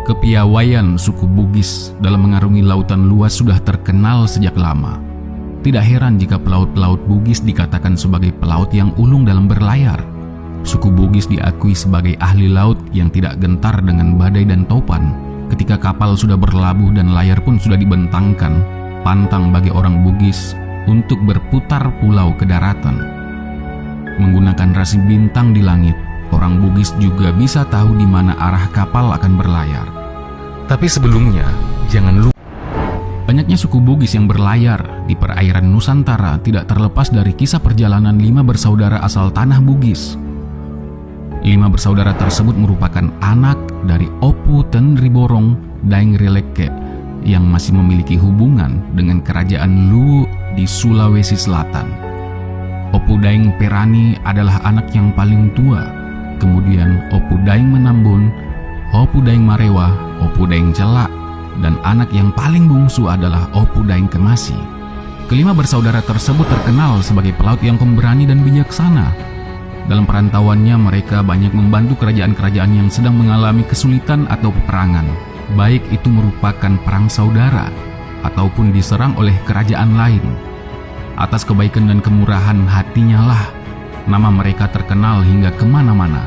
Kepiawaian suku Bugis dalam mengarungi lautan luas sudah terkenal sejak lama. Tidak heran jika pelaut-pelaut Bugis dikatakan sebagai pelaut yang ulung dalam berlayar. Suku Bugis diakui sebagai ahli laut yang tidak gentar dengan badai dan topan. Ketika kapal sudah berlabuh dan layar pun sudah dibentangkan, pantang bagi orang Bugis untuk berputar pulau ke daratan. Menggunakan rasi bintang di langit, orang Bugis juga bisa tahu di mana arah kapal akan berlayar. Tapi sebelumnya, jangan lupa Banyaknya suku Bugis yang berlayar di perairan Nusantara tidak terlepas dari kisah perjalanan 5 bersaudara asal tanah Bugis. 5 bersaudara tersebut merupakan anak dari Opu Tenriborong Daeng Rileke yang masih memiliki hubungan dengan kerajaan Luwu di Sulawesi Selatan. Opu Daeng Perani adalah anak yang paling tua, kemudian Opu Daeng Menambun, Opu Daeng Marewa, Opu Daeng Celak, dan anak yang paling bungsu adalah Opu Daeng Kemasi. Kelima bersaudara tersebut terkenal sebagai pelaut yang pemberani dan bijaksana. Dalam perantauannya mereka banyak membantu kerajaan-kerajaan yang sedang mengalami kesulitan atau peperangan, baik itu merupakan perang saudara ataupun diserang oleh kerajaan lain. Atas kebaikan dan kemurahan hatinya lah nama mereka terkenal hingga kemana-mana.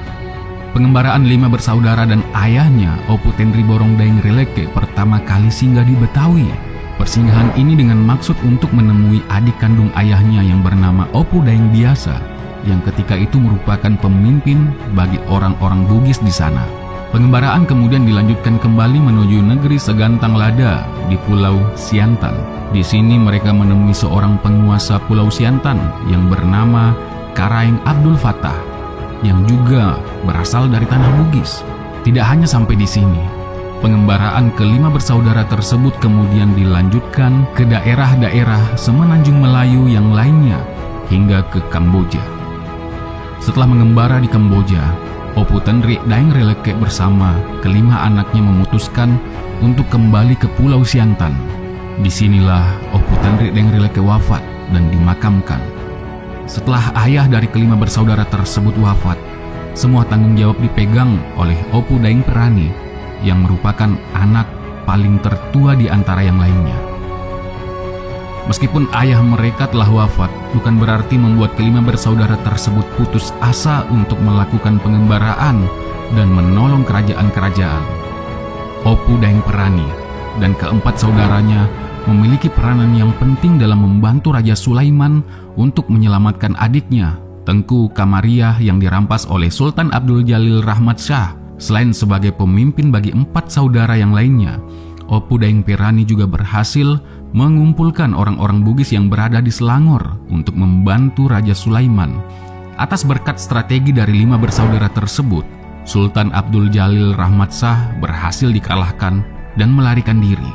Pengembaraan 5 bersaudara dan ayahnya, Opu Tenriborong Daeng Rileke, pertama kali singgah di Betawi. Persinggahan ini dengan maksud untuk menemui adik kandung ayahnya yang bernama Opu Daeng Biasa, yang ketika itu merupakan pemimpin bagi orang-orang Bugis di sana. Pengembaraan kemudian dilanjutkan kembali menuju negeri Segantang Lada di Pulau Siantan. Di sini mereka menemui seorang penguasa Pulau Siantan yang bernama Karaeng Abdul Fattah, yang juga berasal dari tanah Bugis. Tidak hanya sampai di sini, pengembaraan kelima bersaudara tersebut kemudian dilanjutkan ke daerah-daerah semenanjung Melayu yang lainnya hingga ke Kamboja. Setelah mengembara di Kamboja, Opu Tenri Daeng Rileke bersama kelima anaknya memutuskan untuk kembali ke Pulau Siantan. Disinilah Opu Tenri Daeng Rileke wafat dan dimakamkan. Setelah ayah dari kelima bersaudara tersebut wafat, semua tanggung jawab dipegang oleh Opu Daeng Perani yang merupakan anak paling tertua di antara yang lainnya. Meskipun ayah mereka telah wafat, bukan berarti membuat kelima bersaudara tersebut putus asa untuk melakukan pengembaraan dan menolong kerajaan-kerajaan. Opu Daeng Perani dan keempat saudaranya memiliki peranan yang penting dalam membantu Raja Sulaiman untuk menyelamatkan adiknya, Tengku Kamariah, yang dirampas oleh Sultan Abdul Jalil Rahmat Shah. Selain sebagai pemimpin bagi 4 saudara yang lainnya, Opu Daeng Perani juga berhasil mengumpulkan orang-orang Bugis yang berada di Selangor untuk membantu Raja Sulaiman. Atas berkat strategi dari 5 bersaudara tersebut, Sultan Abdul Jalil Rahmat Shah berhasil dikalahkan dan melarikan diri.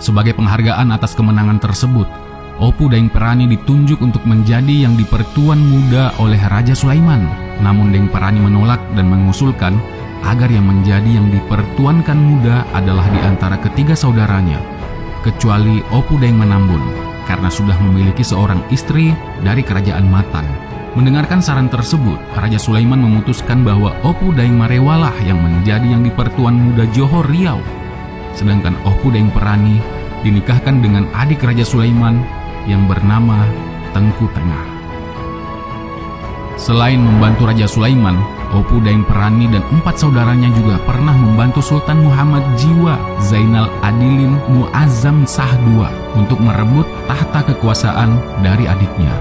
Sebagai penghargaan atas kemenangan tersebut, Opu Daeng Perani ditunjuk untuk menjadi yang dipertuan muda oleh Raja Sulaiman. Namun Daeng Perani menolak dan mengusulkan agar yang menjadi yang dipertuankan muda adalah di antara ketiga saudaranya, kecuali Opu Daeng Menambun, karena sudah memiliki seorang istri dari kerajaan Matan. Mendengarkan saran tersebut, Raja Sulaiman memutuskan bahwa Opu Daeng Marewalah yang menjadi yang dipertuan muda Johor Riau. Sedangkan Opu Daeng Perani dinikahkan dengan adik Raja Sulaiman yang bernama Tengku Tengah. Selain membantu Raja Sulaiman, Opu Daeng Perani dan 4 saudaranya juga pernah membantu Sultan Muhammad Jiwa Zainal Adilin Muazzam Shah II untuk merebut tahta kekuasaan dari adiknya.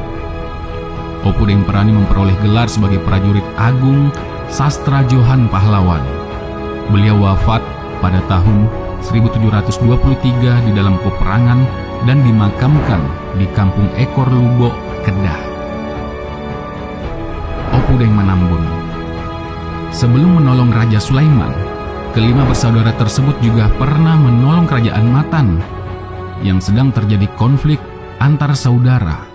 Opu Daeng Perani memperoleh gelar sebagai prajurit agung Sastra Johan Pahlawan. Beliau wafat pada tahun 1723 di dalam peperangan dan dimakamkan di Kampung Ekor Lubok, Kedah. Opu Daeng Menambun. Sebelum menolong Raja Sulaiman, kelima bersaudara tersebut juga pernah menolong kerajaan Matan yang sedang terjadi konflik antar saudara.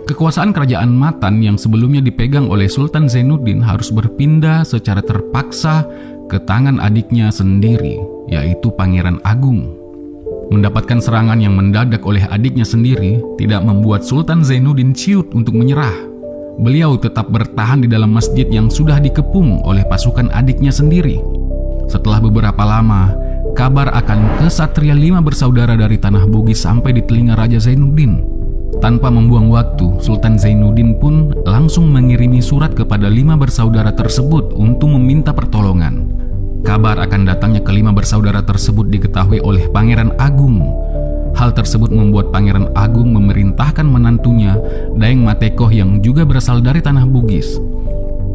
Kekuasaan kerajaan Matan yang sebelumnya dipegang oleh Sultan Zainuddin harus berpindah secara terpaksa ke tangan adiknya sendiri, yaitu Pangeran Agung. Mendapatkan serangan yang mendadak oleh adiknya sendiri tidak membuat Sultan Zainuddin ciut untuk menyerah. Beliau tetap bertahan di dalam masjid yang sudah dikepung oleh pasukan adiknya sendiri. Setelah beberapa lama, kabar akan kesatria 5 bersaudara dari Tanah Bugis sampai di telinga Raja Zainuddin. Tanpa membuang waktu, Sultan Zainuddin pun langsung mengirimi surat kepada 5 bersaudara tersebut untuk meminta pertolongan. Kabar akan datangnya ke-5 bersaudara tersebut diketahui oleh Pangeran Agung. Hal tersebut membuat Pangeran Agung memerintahkan menantunya, Daeng Matekoh yang juga berasal dari Tanah Bugis.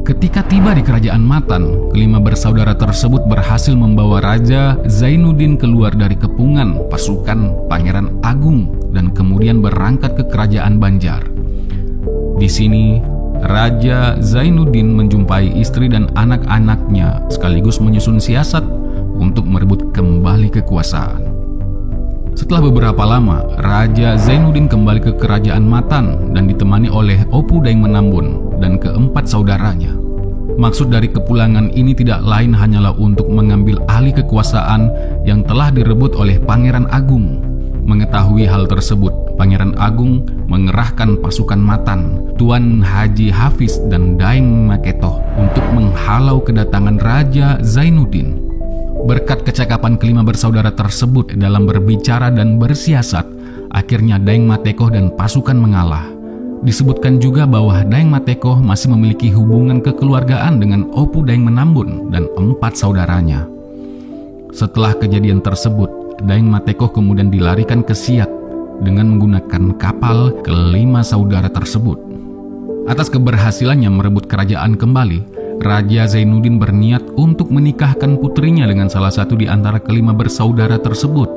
Ketika tiba di kerajaan Matan, ke-5 bersaudara tersebut berhasil membawa Raja Zainuddin keluar dari kepungan pasukan Pangeran Agung dan kemudian berangkat ke kerajaan Banjar. Di sini, Raja Zainuddin menjumpai istri dan anak-anaknya sekaligus menyusun siasat untuk merebut kembali kekuasaan. Setelah beberapa lama, Raja Zainuddin kembali ke kerajaan Matan dan ditemani oleh Opu Daeng Menambun dan ke-4 saudaranya. Maksud dari kepulangan ini tidak lain hanyalah untuk mengambil alih kekuasaan yang telah direbut oleh Pangeran Agung. Mengetahui hal tersebut, Pangeran Agung mengerahkan pasukan Matan, Tuan Haji Hafiz dan Daeng Maketoh untuk menghalau kedatangan Raja Zainuddin. Berkat kecakapan ke-5 bersaudara tersebut dalam berbicara dan bersiasat, akhirnya Daeng Matekoh dan pasukan mengalah. Disebutkan juga bahwa Daeng Matekoh masih memiliki hubungan kekeluargaan dengan Opu Daeng Menambun dan 4 saudaranya. Setelah kejadian tersebut, Daeng Matekoh kemudian dilarikan ke Siak dengan menggunakan kapal ke-5 saudara tersebut. Atas keberhasilannya merebut kerajaan kembali, Raja Zainuddin berniat untuk menikahkan putrinya dengan salah satu di antara ke-5 bersaudara tersebut.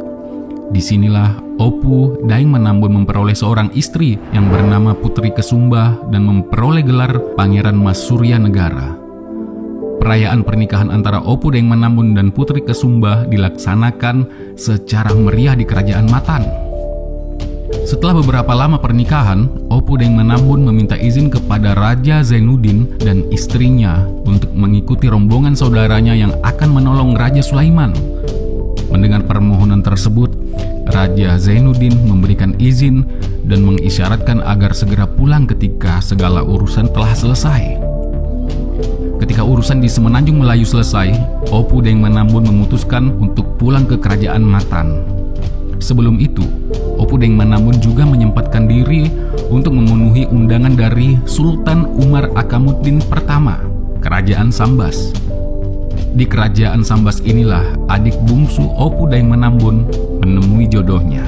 Disinilah Opu Daeng Menambun memperoleh seorang istri yang bernama Putri Kesumba dan memperoleh gelar Pangeran Mas Surya Negara. Perayaan pernikahan antara Opu Daeng Menambun dan Putri Kesumba dilaksanakan secara meriah di kerajaan Matan. Setelah beberapa lama pernikahan, Opu Daeng Menambun meminta izin kepada Raja Zainuddin dan istrinya untuk mengikuti rombongan saudaranya yang akan menolong Raja Sulaiman. Mendengar permohonan tersebut, Raja Zainuddin memberikan izin dan mengisyaratkan agar segera pulang ketika segala urusan telah selesai. Ketika urusan di Semenanjung Melayu selesai, Opu Daeng Menambun memutuskan untuk pulang ke kerajaan Matan. Sebelum itu, Opu Daeng Menambun juga menyempatkan diri untuk memenuhi undangan dari Sultan Umar Akamuddin pertama, Kerajaan Sambas. Di kerajaan Sambas inilah adik bungsu Opu Daeng Menambun menemui jodohnya.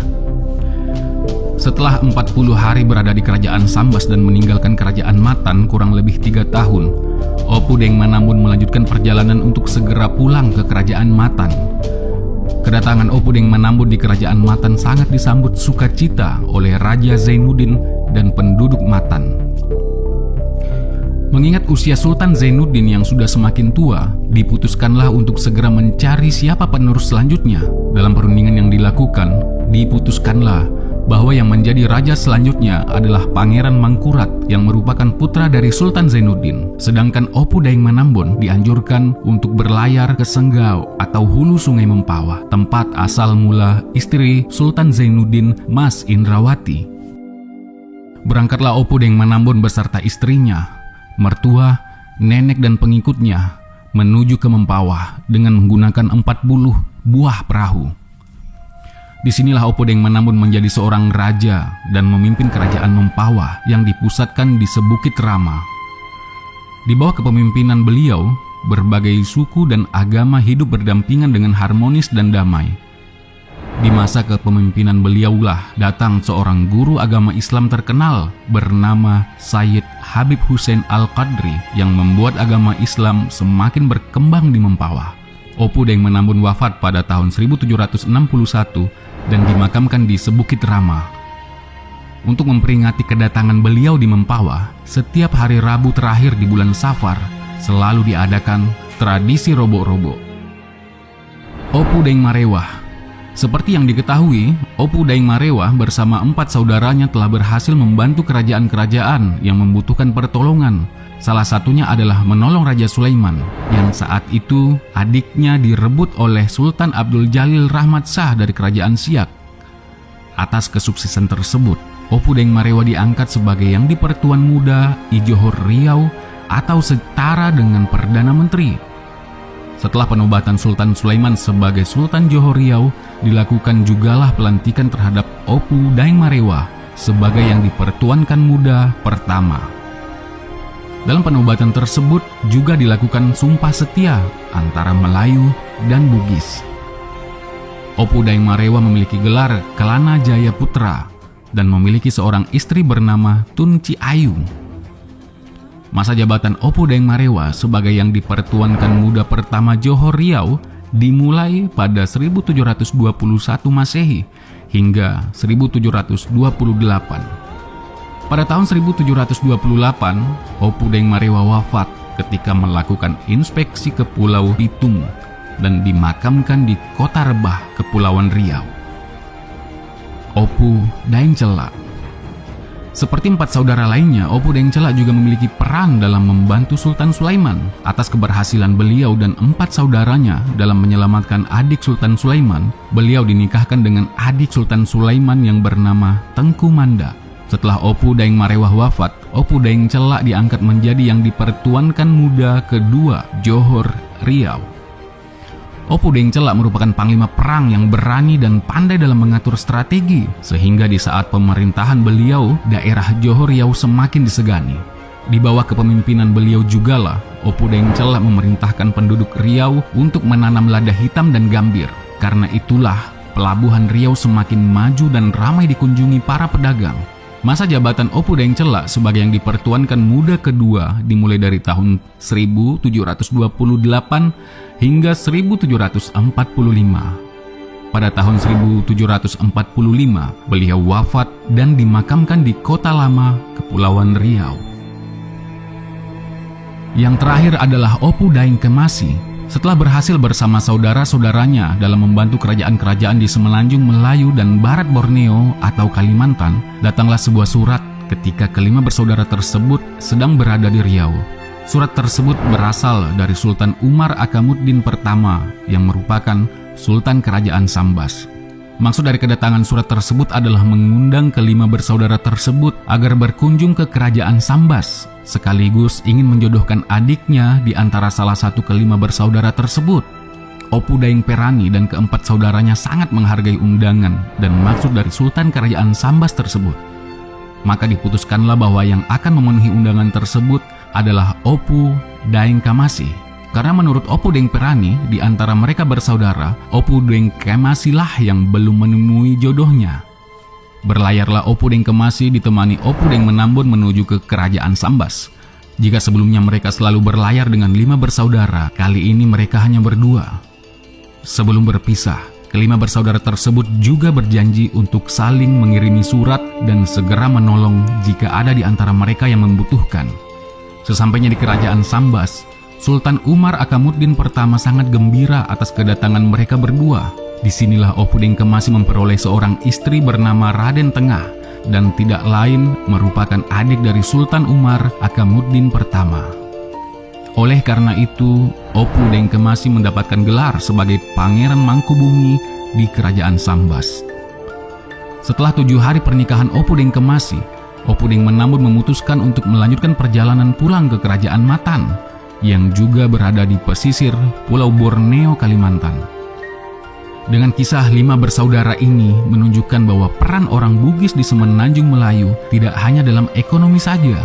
Setelah 40 hari berada di kerajaan Sambas dan meninggalkan kerajaan Matan kurang lebih 3 tahun, Opu Daeng Menambun melanjutkan perjalanan untuk segera pulang ke kerajaan Matan. Kedatangan Opu Daeng Menambun di kerajaan Matan sangat disambut sukacita oleh Raja Zainuddin dan penduduk Matan. Mengingat usia Sultan Zainuddin yang sudah semakin tua, diputuskanlah untuk segera mencari siapa penerus selanjutnya. Dalam perundingan yang dilakukan, diputuskanlah bahwa yang menjadi raja selanjutnya adalah Pangeran Mangkurat yang merupakan putra dari Sultan Zainuddin. Sedangkan Opu Daeng Menambun dianjurkan untuk berlayar ke Senggau atau hulu Sungai Mempawah, tempat asal mula istri Sultan Zainuddin, Mas Indrawati. Berangkatlah Opu Daeng Menambun beserta istrinya, mertua, nenek dan pengikutnya menuju ke Mempawah dengan menggunakan 40 buah perahu. Disinilah Opu Daeng Menambun menjadi seorang raja dan memimpin kerajaan Mempawah yang dipusatkan di Sebukit Rama. Di bawah kepemimpinan beliau, berbagai suku dan agama hidup berdampingan dengan harmonis dan damai. Di masa kepemimpinan beliaulah datang seorang guru agama Islam terkenal bernama Sayyid Habib Hussein Al-Qadri yang membuat agama Islam semakin berkembang di Mempawah. Opu Daeng Menambun wafat pada tahun 1761 dan dimakamkan di Sebukit Rama. Untuk memperingati kedatangan beliau di Mempawah, setiap hari Rabu terakhir di bulan Safar selalu diadakan tradisi robo-robo. Opu Daeng Marewah. Seperti yang diketahui, Opu Daeng Marewah bersama 4 saudaranya telah berhasil membantu kerajaan-kerajaan yang membutuhkan pertolongan. Salah satunya adalah menolong Raja Sulaiman, yang saat itu adiknya direbut oleh Sultan Abdul Jalil Rahmat Shah dari kerajaan Siak. Atas kesuksesan tersebut, Opu Daeng Marewah diangkat sebagai yang di-Pertuan Muda I Johor Riau atau setara dengan Perdana Menteri. Setelah penobatan Sultan Sulaiman sebagai Sultan Johor Riau, dilakukan jugalah pelantikan terhadap Opu Daeng Marewa sebagai yang dipertuankan muda pertama. Dalam penobatan tersebut juga dilakukan sumpah setia antara Melayu dan Bugis. Opu Daeng Marewa memiliki gelar Kelana Jaya Putra dan memiliki seorang istri bernama Tun Ci Ayu. Masa jabatan Opu Daeng Marewa sebagai yang dipertuankan muda pertama Johor Riau dimulai pada 1721 Masehi hingga 1728. Pada tahun 1728, Opu Daeng Marewa wafat ketika melakukan inspeksi ke Pulau Pitung dan dimakamkan di Kota Rebah, Kepulauan Riau. Opu Daeng Chelak. Seperti 4 saudara lainnya, Opu Daeng Chelak juga memiliki peran dalam membantu Sultan Sulaiman atas keberhasilan beliau dan 4 saudaranya dalam menyelamatkan adik Sultan Sulaiman. Beliau dinikahkan dengan adik Sultan Sulaiman yang bernama Tengku Manda. Setelah Opu Daeng Marewa wafat, Opu Daeng Chelak diangkat menjadi yang dipertuankan muda kedua Johor Riau. Opu Daeng Chelak merupakan panglima perang yang berani dan pandai dalam mengatur strategi, sehingga di saat pemerintahan beliau, daerah Johor Riau semakin disegani. Di bawah kepemimpinan beliau jugalah, Opu Daeng Chelak memerintahkan penduduk Riau untuk menanam lada hitam dan gambir. Karena itulah, pelabuhan Riau semakin maju dan ramai dikunjungi para pedagang. Masa jabatan Opu Daeng Chelak sebagai yang dipertuankan muda kedua dimulai dari tahun 1728 hingga 1745. Pada tahun 1745, beliau wafat dan dimakamkan di Kota Lama, Kepulauan Riau. Yang terakhir adalah Opu Daeng Kemasi. Setelah berhasil bersama saudara-saudaranya dalam membantu kerajaan-kerajaan di Semenanjung Melayu dan Barat Borneo atau Kalimantan, datanglah sebuah surat ketika kelima bersaudara tersebut sedang berada di Riau. Surat tersebut berasal dari Sultan Umar Akamuddin pertama yang merupakan Sultan Kerajaan Sambas. Maksud dari kedatangan surat tersebut adalah mengundang kelima bersaudara tersebut agar berkunjung ke Kerajaan Sambas, sekaligus ingin menjodohkan adiknya di antara salah satu kelima bersaudara tersebut. Opu Daeng Perani dan keempat saudaranya sangat menghargai undangan dan maksud dari Sultan Kerajaan Sambas tersebut. Maka diputuskanlah bahwa yang akan memenuhi undangan tersebut adalah Opu Daeng Kemasi. Karena menurut Opu Daeng Perani, di antara mereka bersaudara, Opu Daeng Kemasi lah yang belum menemui jodohnya. Berlayarlah Opu Daeng Kemasi ditemani Opu Daeng Menambun menuju ke Kerajaan Sambas. Jika sebelumnya mereka selalu berlayar dengan 5 bersaudara, kali ini mereka hanya berdua. Sebelum berpisah, kelima bersaudara tersebut juga berjanji untuk saling mengirimi surat dan segera menolong jika ada di antara mereka yang membutuhkan. Sesampainya di Kerajaan Sambas, Sultan Umar Akamuddin pertama sangat gembira atas kedatangan mereka berdua. Disinilah Opu Daeng Kemasi memperoleh seorang istri bernama Raden Tengah dan tidak lain merupakan adik dari Sultan Umar Akamuddin pertama. Oleh karena itu, Opu Daeng Kemasi mendapatkan gelar sebagai Pangeran Mangkubumi di Kerajaan Sambas. Setelah 7 hari pernikahan Opu Daeng Kemasi, Opu Daeng Menambun memutuskan untuk melanjutkan perjalanan pulang ke Kerajaan Matan yang juga berada di pesisir Pulau Borneo, Kalimantan. Dengan kisah 5 bersaudara ini menunjukkan bahwa peran orang Bugis di Semenanjung Melayu tidak hanya dalam ekonomi saja,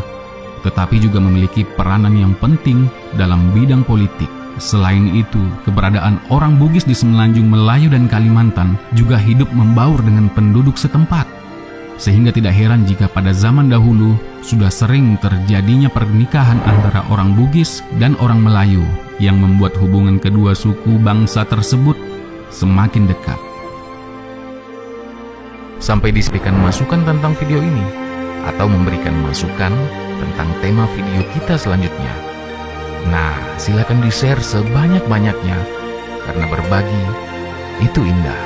tetapi juga memiliki peranan yang penting dalam bidang politik. Selain itu, keberadaan orang Bugis di Semenanjung Melayu dan Kalimantan juga hidup membaur dengan penduduk setempat. Sehingga tidak heran jika pada zaman dahulu sudah sering terjadinya pernikahan antara orang Bugis dan orang Melayu yang membuat hubungan kedua suku bangsa tersebut semakin dekat. Sampai diberikan masukan tentang video ini atau memberikan masukan tentang tema video kita selanjutnya. Nah, silakan di-share sebanyak-banyaknya karena berbagi itu indah.